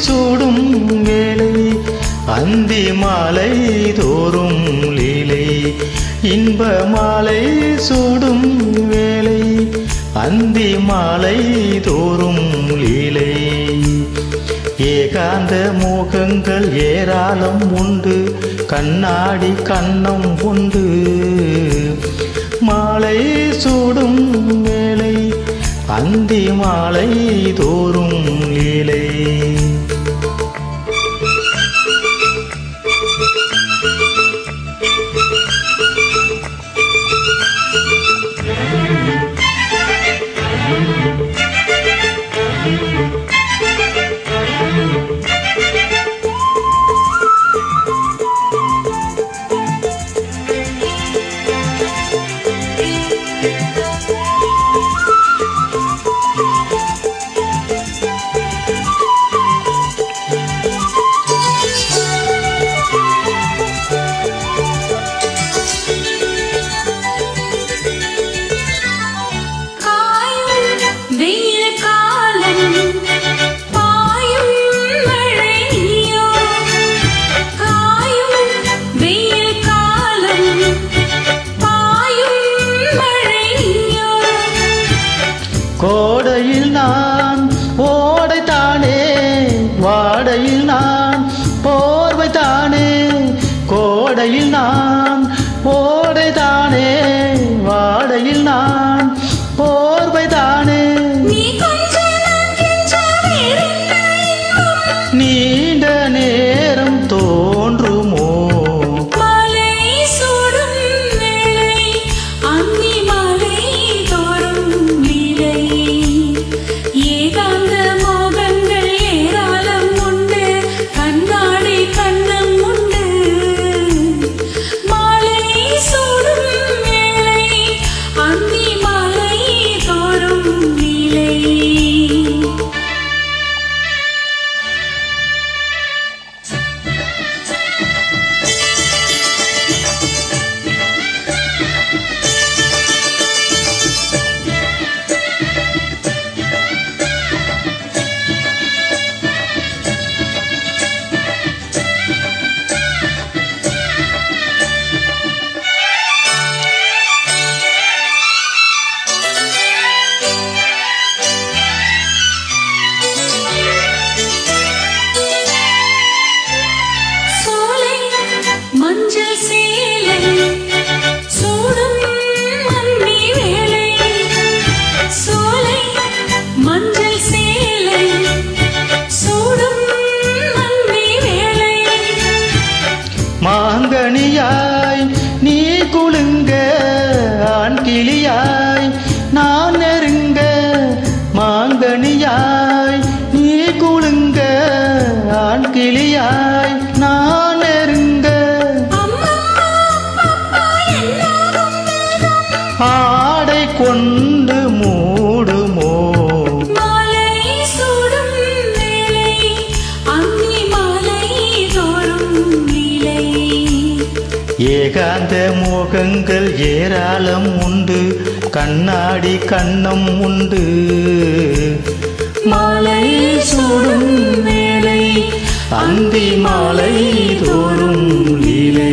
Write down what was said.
சூடும் வேளை அந்தி மாலை தோறும் லீலை இன்ப மாலை சூடும் வேளை அந்தி மாலை தோறும் லீலை ஏகாந்த மோகங்கள் ஏராளம் உண்டு கண்ணாடி கண்ணம் உண்டு மாலை சூடும் வேளை அந்தி மாலை தோறும் லீலை கோடையில் நான் ஓடைத்தானே வாடையில் நான் போர்வைத்தானே கோடையில் நான் ஓடைத்தானே வாடையில் நான் போர்வைத்தானே நீண்ட நேரம் தோன்றுமோ மாங்கனியாய் நீ குலுங்க ஆண் கிளியாய் நான் நெருங்க மாங்கனியாய் நீ குலுங்க ஆண் கிளியாய் நான் நெருங்க ஆடை கொண்டு மூடுமோ ஏகாந்த மோகங்கள் ஏராளம் உண்டு கண்ணாடி கண்ணம் உண்டு மாலை சூடும் வேளை அந்தி மாலை தோறும் லீலை